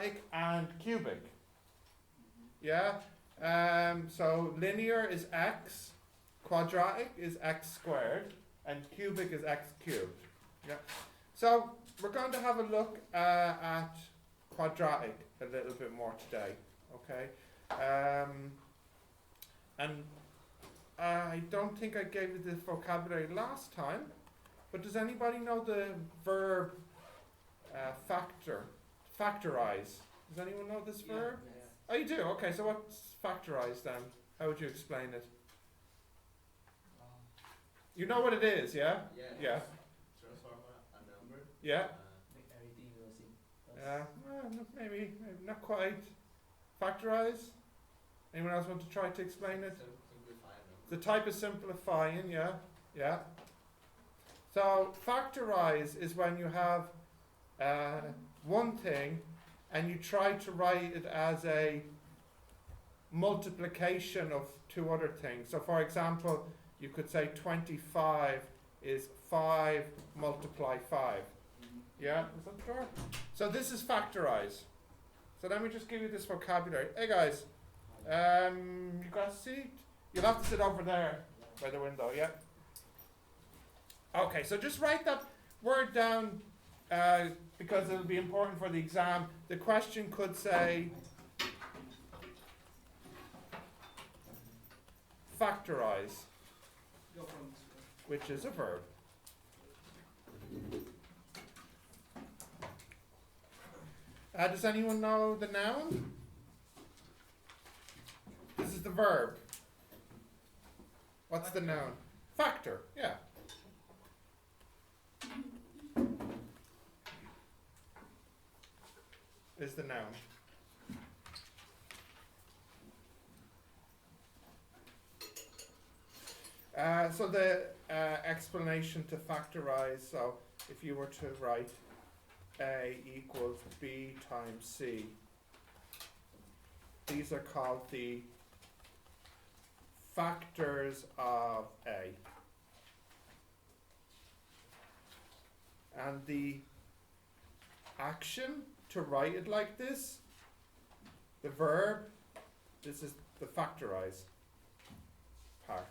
quadratic and cubic. Yeah? So linear is x, quadratic is x squared, and cubic is x cubed. Yeah. So we're going to have a look at quadratic a little bit more today. Okay? And I don't think I gave you the vocabulary last time, but does anybody know the verb factorize? Does anyone know this verb? Yeah. Oh, you do? Okay, so what's factorize then? How would you explain it? You know what it is, yeah? Yeah. Transform a number. Yeah? Make everything goes in. Well, maybe not quite. Factorize? Anyone else want to try to explain it? Simplify a number. The type of simplifying, yeah? Yeah. So factorize is when you have one thing and you try to write it as a multiplication of two other things. So for example, you could say 25 is 5 multiply 5. Yeah, is that fair? So this is factorize. So let me just give you this vocabulary. Hey guys, you got a seat? You'll have to sit over there by the window, yeah? Okay, so just write that word down because it'll be important for the exam. The question could say factorize, which is a verb. Does anyone know the noun? This is the verb. What's the noun? Factor, yeah. Is the noun. So the explanation to factorize, so if you were to write A equals B times C, these are called the factors of A. And the action to write it like this, the verb, this is the factorize part.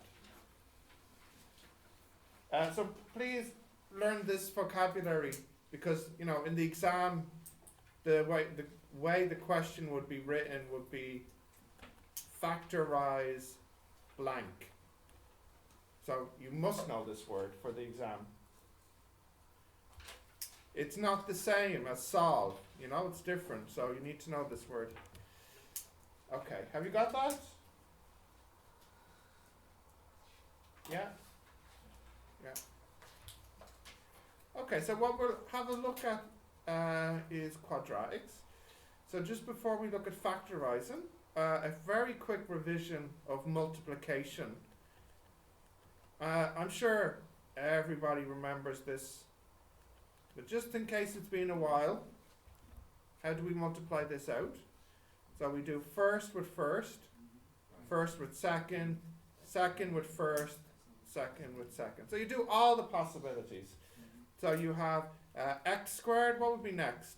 So please learn this vocabulary because, you know, in the exam, the way the question would be written would be factorize blank. So you must know this word for the exam. It's not the same as solve, you know, it's different, so you need to know this word. Okay, have you got that? Yeah? Yeah. Okay, so what we'll have a look at is quadratics. So just before we look at factorizing, a very quick revision of multiplication. I'm sure everybody remembers this, but just in case it's been a while, how do we multiply this out? So we do first with first, first with second, second with first, second with second. So you do all the possibilities. So you have x squared, what would be next?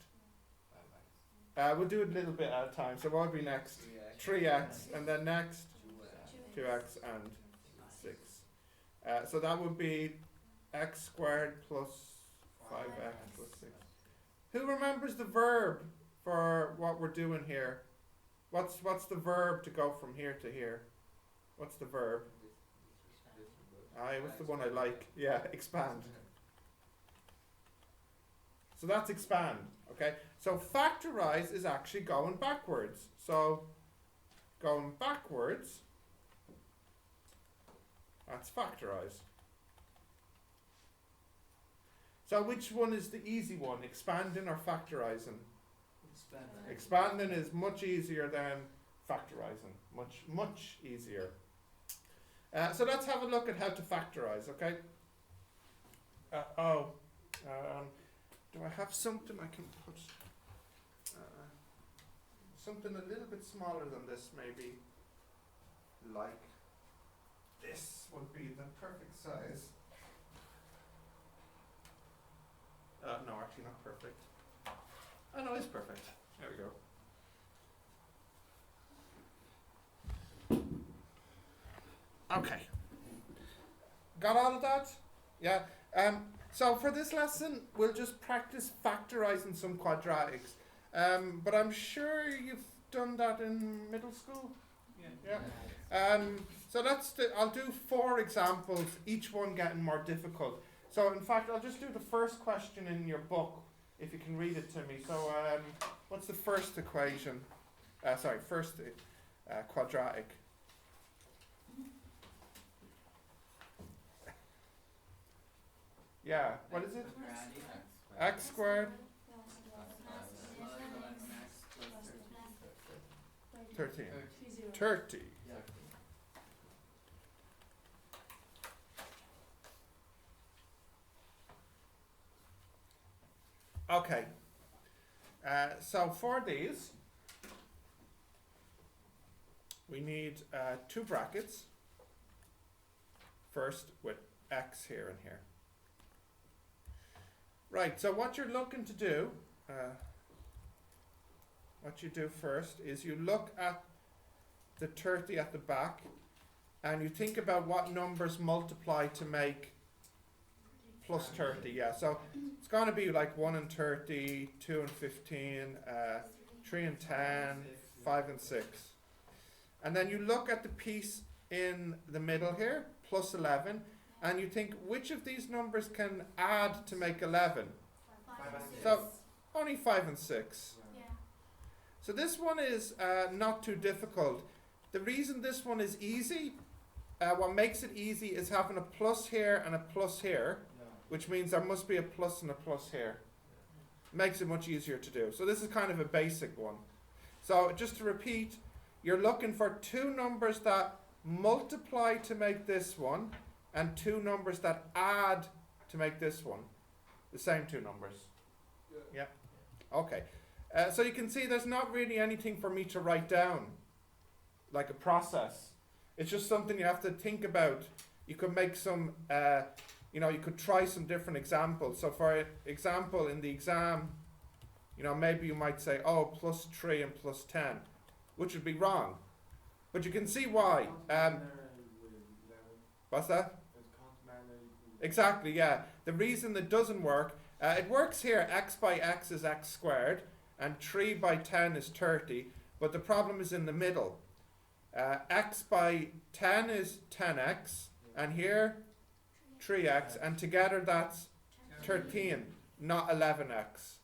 We'll do it a little bit at a time. So what would be next? 3x, and then next? 2x and 6. So that would be x squared plus 5x plus 6. Who remembers the verb for what we're doing here? What's the verb to go from here to here? What's the verb? What's the one I like? Yeah, expand. So that's expand, okay? So factorize is actually going backwards. So going backwards, that's factorize. So which one is the easy one, expanding or factorizing? Expanding is much easier than factorizing, much easier. So let's have a look at how to factorize, okay? Do I have something I can put? Something a little bit smaller than this, maybe. Like this would be the perfect size. No, actually not perfect. Oh no, it's perfect. There we go. Got all of that? Yeah. So for this lesson, we'll just practice factorizing some quadratics. But I'm sure you've done that in middle school. Yeah. So I'll do 4 examples, each one getting more difficult. So in fact, I'll just do the first question in your book, if you can read it to me. So what's the first equation? First quadratic. Yeah, what is it? X squared 13. 30. Okay. So for these, we need 2 brackets. First with x here and here. Right, so what you're looking to do, what you do first is you look at the 30 at the back and you think about what numbers multiply to make plus 30. Yeah, so it's going to be like 1 and 30, 2 and 15, 3 and 10, 5 and 6. And then you look at the piece in the middle here, plus 11, and you think which of these numbers can add to make 11? 5 and 6. So only 5 and 6. Yeah. So this one is not too difficult. The reason this one is easy, what makes it easy is having a plus here and a plus here, which means there must be a plus and a plus here. Makes it much easier to do. So this is kind of a basic one. So just to repeat, you're looking for 2 numbers that multiply to make this one, and 2 numbers that add to make this one. The same 2 numbers. Yeah. Okay. So you can see there's not really anything for me to write down, like a process. It's just something you have to think about. You could make some, you could try some different examples. So for example, in the exam, maybe you might say, oh, plus 3 and plus 10, which would be wrong. But you can see why. What's that? Exactly, yeah. The reason it doesn't work, it works here, x by x is x squared, and 3 by 10 is 30, but the problem is in the middle. X by 10 is 10x, and here 3x, and together that's 13, not 11x.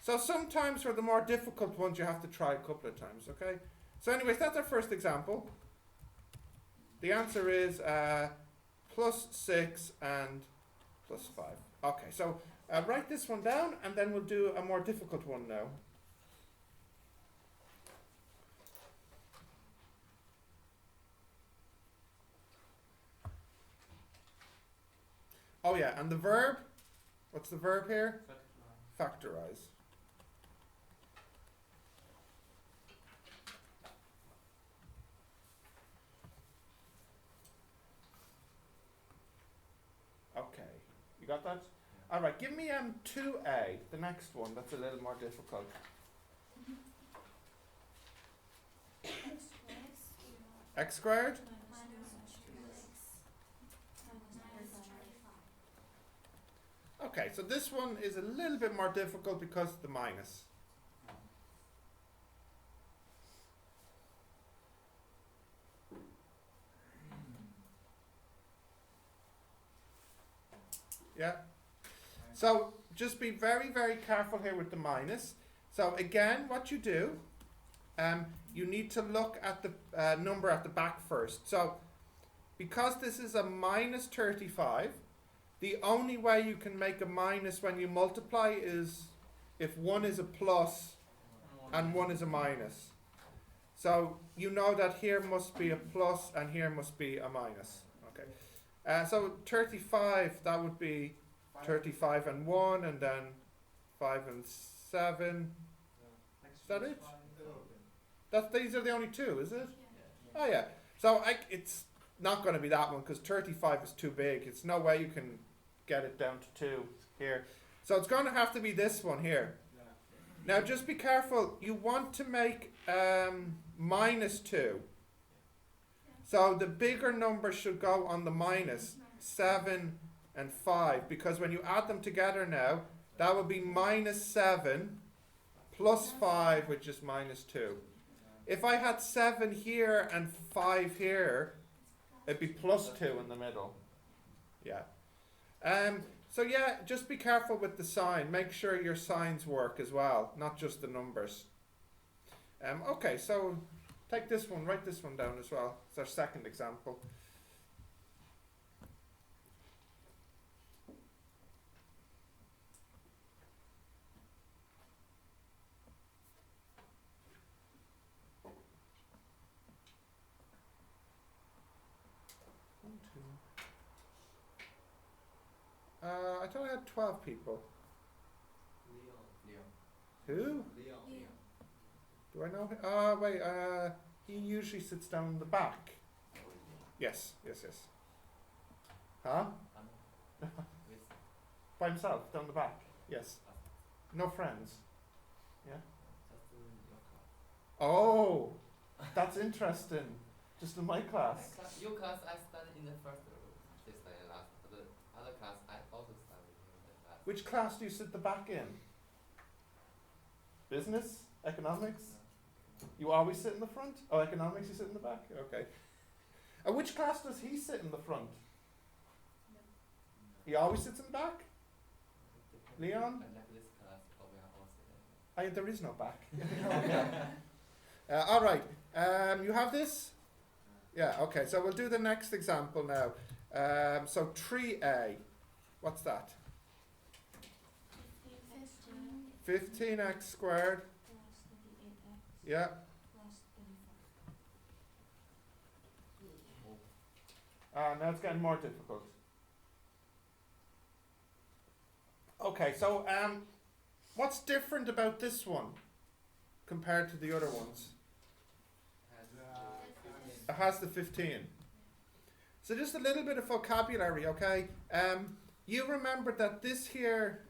So sometimes for the more difficult ones you have to try a couple of times, okay? So anyways, that's our first example. The answer is plus 6 and plus 5. Okay, so write this one down and then we'll do a more difficult one now. Oh yeah, and the verb, what's the verb here? Factorize. Okay, you got that? Alright, give me 2a, the next one, that's a little more difficult. X squared? Okay, so this one is a little bit more difficult because of the minus. Yeah. So just be very, very careful here with the minus. So again, what you do, you need to look at the number at the back first. So because this is a minus 35, the only way you can make a minus when you multiply is if one is a plus and one is a minus. So you know that here must be a plus and here must be a minus. Okay. So 35, that would be 35 and 1, and then 5 and 7. Is that it? These are the only 2, is it? Oh yeah. So it's not going to be that one because 35 is too big. It's no way you can get it down to 2 here. So it's going to have to be this one here. Now just be careful. You want to make minus 2. So the bigger number should go on the minus. 7, and 5, because when you add them together now, that would be minus 7 plus 5, which is minus 2. If I had 7 here and 5 here, it'd be plus 2 in the middle. Yeah. So yeah, just be careful with the sign. Make sure your signs work as well, not just the numbers. Okay, so take this one, write this one down as well. It's our second example. I thought I had 12 people. Leon. Who? Leon. Do I know him? Wait, he usually sits down in the back. Yes. Huh? By himself, down the back? Yes. No friends? Yeah? Oh, that's interesting. Just in my class. Your class, I studied in the first this and last. But the other class, I also studied in the class. Which class do you sit the back in? Business? Economics? You always sit in the front? Oh, economics you sit in the back? Okay. And which class does he sit in the front? He always sits in the back? Leon? I like this class, probably I also. There is no back. All right. You have this? Yeah, okay. So we'll do the next example now. So 3a. What's that? 15x squared. Yeah. Now it's getting more difficult. Okay, so what's different about this one compared to the other ones? It has the 15. So just a little bit of vocabulary, okay? You remember that this here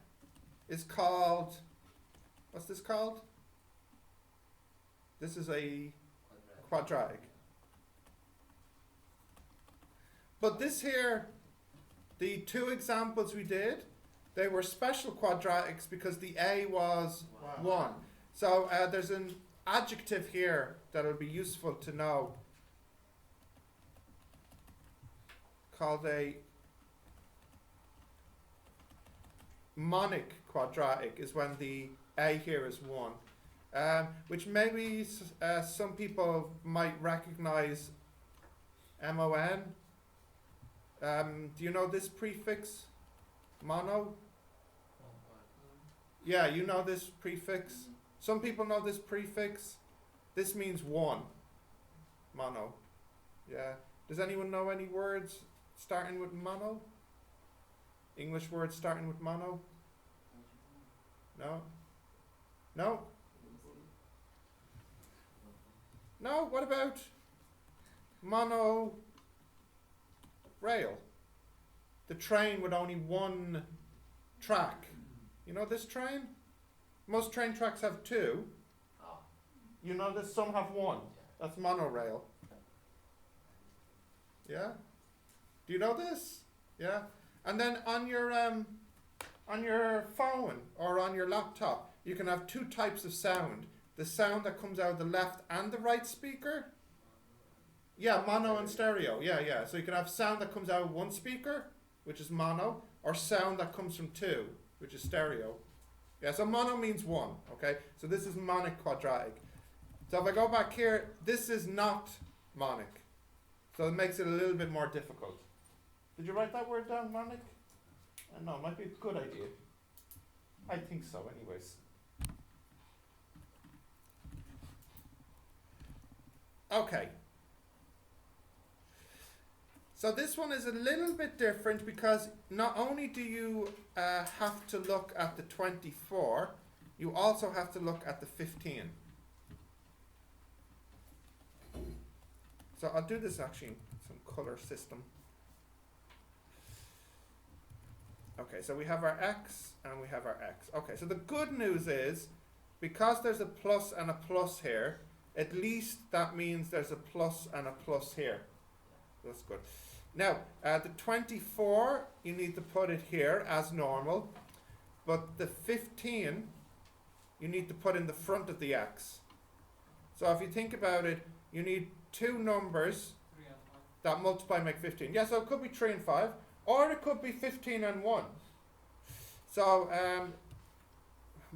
is called, what's this called? This is a quadratic. But this here, the two examples we did, they were special quadratics because the a was 1. So there's an adjective here that will be useful to know called a monic quadratic, is when the a here is 1, which maybe some people might recognize MON. Do you know this prefix? Mono? Yeah, you know this prefix. Some people know this prefix. This means 1. Mono. Yeah. Does anyone know any words starting with mono? English words starting with mono? No? No? No? What about mono rail? The train with only one track. You know this train? Most train tracks have 2. You know this, some have 1. That's monorail. Yeah? Do you know this? Yeah? And then on your phone or on your laptop, you can have 2 types of sound. The sound that comes out of the left and the right speaker. Yeah, mono and stereo. Yeah. So you can have sound that comes out of one speaker, which is mono, or sound that comes from 2, which is stereo. Yeah, so mono means 1, okay? So this is monic quadratic. So if I go back here, this is not monic. So it makes it a little bit more difficult. Did you write that word down, monic? No, it might be a good idea. I think so, anyways. Okay. So this one is a little bit different because not only do you have to look at the 24, you also have to look at the 15. So I'll do this actually in some color system. Okay, so we have our x and we have our x. Okay, so the good news is, because there's a plus and a plus here, at least that means there's a plus and a plus here. That's good. Now, the 24, you need to put it here as normal, but the 15, you need to put in the front of the x. So if you think about it, you need two numbers 3 and 5. that multiply and make 15. Yeah, so it could be 3 and 5, or it could be 15 and 1. So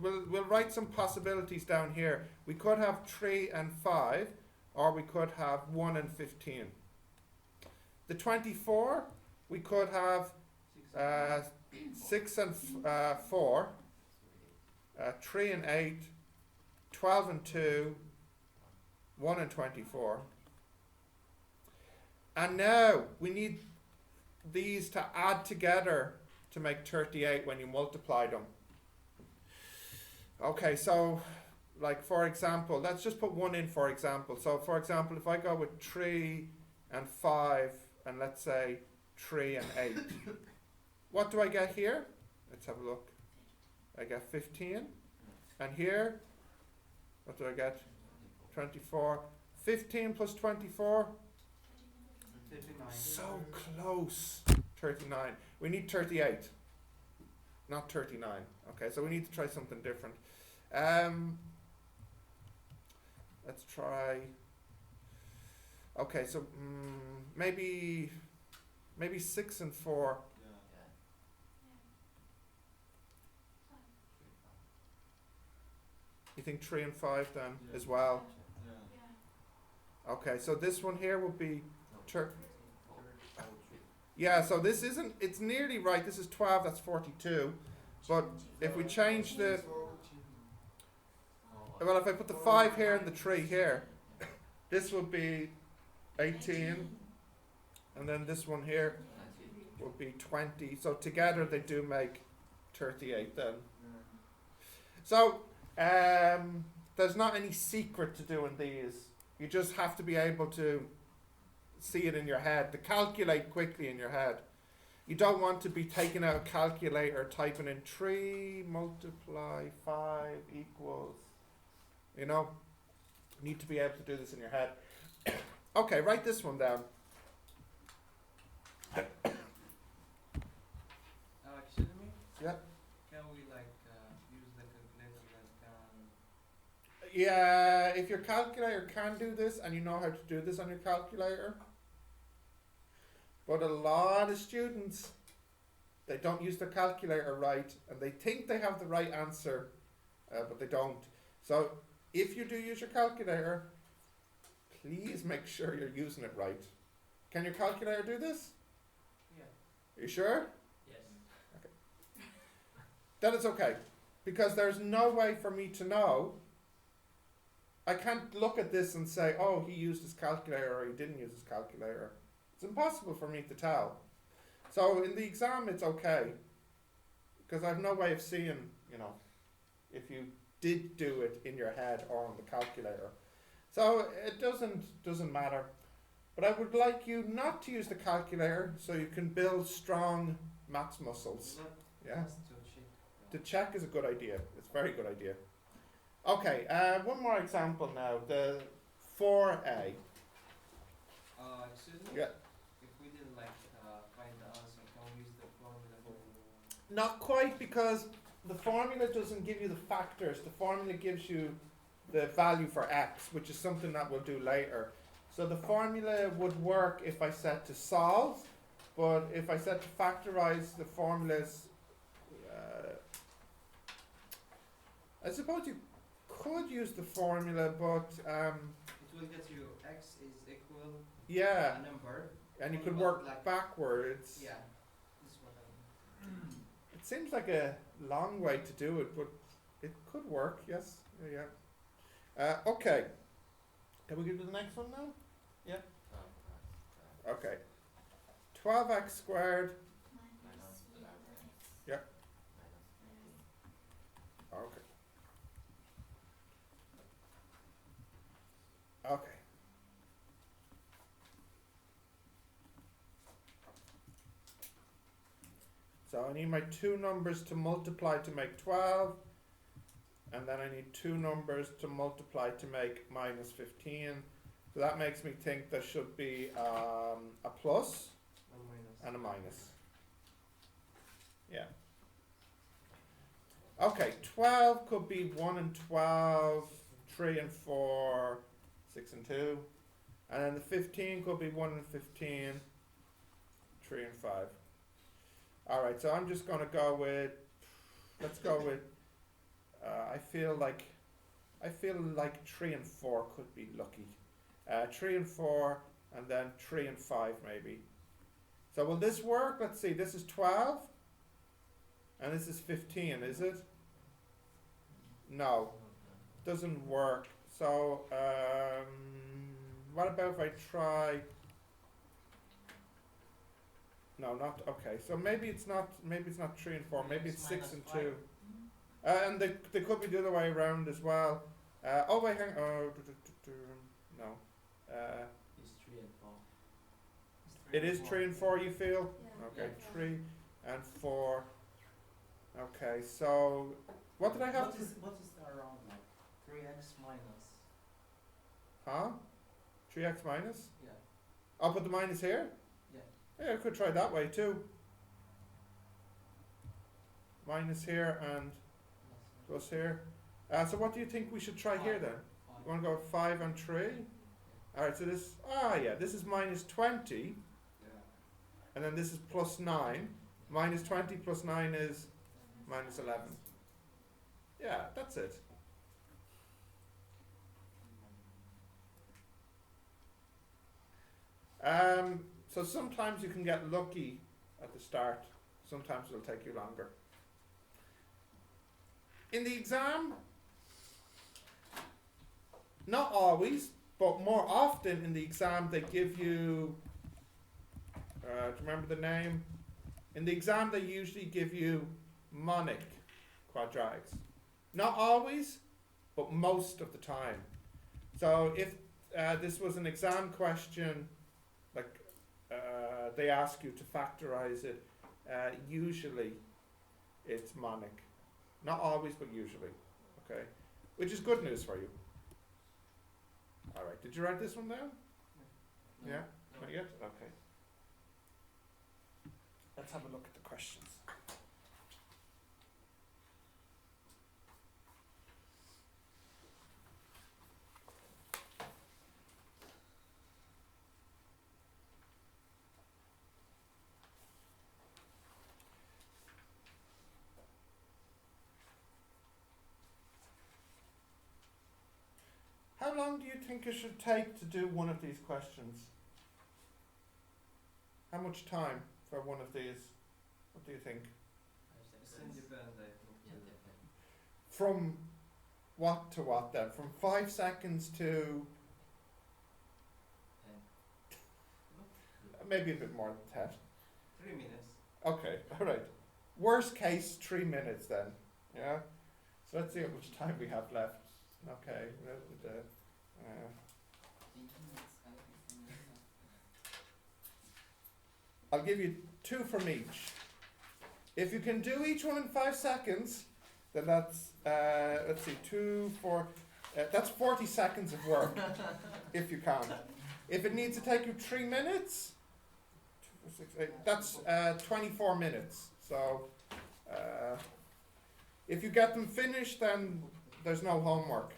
we'll write some possibilities down here. We could have 3 and 5, or we could have 1 and 15. The 24, we could have 6 and 4, 3 and 8, 12 and 2, 1 and 24. And now we need these to add together to make 38 when you multiply them. Okay, so like for example, let's just put 1 in for example. So for example, if I go with 3 and 5 and let's say 3 and 8, what do I get here? Let's have a look. I get 15. And here, what do I get? 24. 15 plus 24. 39. So close. 39. We need 38. Not 39. Okay, so we need to try something different. Let's try. Okay, so maybe 6 and 4. You think 3 and 5 then as well? Okay, so this one here would be yeah, so this isn't, it's nearly right. This is 12, that's 42. But if we change the, well, if I put the 5 here and the 3 here, this would be 18. And then this one here would be 20. So together they do make 38 then. So, there's not any secret to doing these. You just have to be able to see it in your head, to calculate quickly in your head. You don't want to be taking out a calculator, typing in 3 multiply 5 equals, you know, you need to be able to do this in your head. Okay, write this one down. Excuse me? Yeah. Can we use the calculator that can... Yeah, if your calculator can do this and you know how to do this on your calculator, but a lot of students, they don't use their calculator right and they think they have the right answer, but they don't. So if you do use your calculator, please make sure you're using it right. Can your calculator do this? Yeah. Are you sure? Yes. Then it's okay, because there's no way for me to know. I can't look at this and say, oh, he used his calculator or he didn't use his calculator. It's impossible for me to tell. So in the exam it's okay, because I have no way of seeing, you know, if you did do it in your head or on the calculator. So it doesn't matter. But I would like you not to use the calculator so you can build strong maths muscles. Yeah. To check is a good idea. It's a very good idea. Okay, one more example now. The 4a. Excuse me? Yeah. If we didn't find the answer, can we use the formula for... Not quite, because the formula doesn't give you the factors. The formula gives you the value for x, which is something that we'll do later. So the formula would work if I said to solve, but if I said to factorize the formulas, I suppose you could use the formula, but It will get you x is equal yeah, a number. and you What could about work backwards. Yeah. This is what I It seems like a long way to do it, but it could work, yes. Yeah. Okay. Can we go to the next one now? Yeah. Okay. 12x squared. Yeah. Okay. Okay. So I need my two numbers to multiply to make 12, and then I need two numbers to multiply to make minus 15. So that makes me think there should be a plus. and a minus. Yeah. Okay, 12 could be 1 and 12, 3 and 4, 6 and 2. And then the 15 could be 1 and 15, 3 and 5. Alright, so I'm just going to go with, let's go with, I feel like 3 and 4 could be lucky. 3 and 4, and then 3 and 5 maybe. So will this work? Let's see, this is 12, and this is 15, is it? No, doesn't work. So, what about if I try? No, not okay. So maybe it's not 3 and 4. Maybe it's 6 and 2. And they could be the other way around as well. Oh wait, hang. Oh, no. It's 3 and 4. It is 3 and 4. You feel? Yeah. Okay, Yeah. 3 and 4. Okay, so what did I have? What is around like 3x minus? Huh? 3x minus? Yeah. I'll put the minus here? Yeah. Yeah, I could try that way too. Minus here and plus here. So what do you think we should try here then? You want to go 5 and 3? Alright, so this, this is minus 20. Yeah. And then this is plus 9. Minus 20 plus 9 is minus 11. Yeah, that's it. So sometimes you can get lucky at the start. Sometimes it'll take you longer. In the exam, not always, but more often in the exam they give you, do you remember the name? In the exam they usually give you monic quadratics. Not always, but most of the time. So if this was an exam question, like they ask you to factorize it, usually it's monic. Not always, but usually. Okay, which is good news for you. Alright, did you write this one down? No. Yeah? No. Not yet? Okay. Let's have a look at the questions. How long do you think it should take to do one of these questions? How much time for one of these? What do you think? It's independent, I think. Yeah, definitely. From what to what then? From 5 seconds to maybe a bit more than 10. 3 minutes. Okay, alright. Worst case, 3 minutes then. Yeah? So let's see how much time we have left. Okay. I'll give you 2 from each. If you can do each one in 5 seconds, then that's, let's see, 2, 4, that's 40 seconds of work, if you can. If it needs to take you 3 minutes, 2, 4, 6, 8, that's 24 minutes. So, if you get them finished, then there's no homework,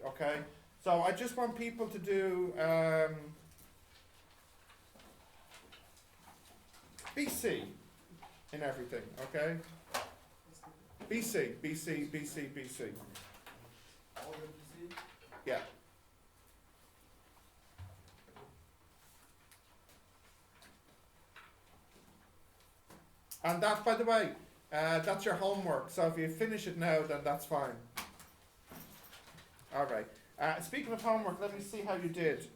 okay? So I just want people to do BC in everything, okay? BC, BC, BC, BC. Yeah. And that, by the way, that's your homework. So if you finish it now, then that's fine. All right. Speaking of homework, let me see how you did.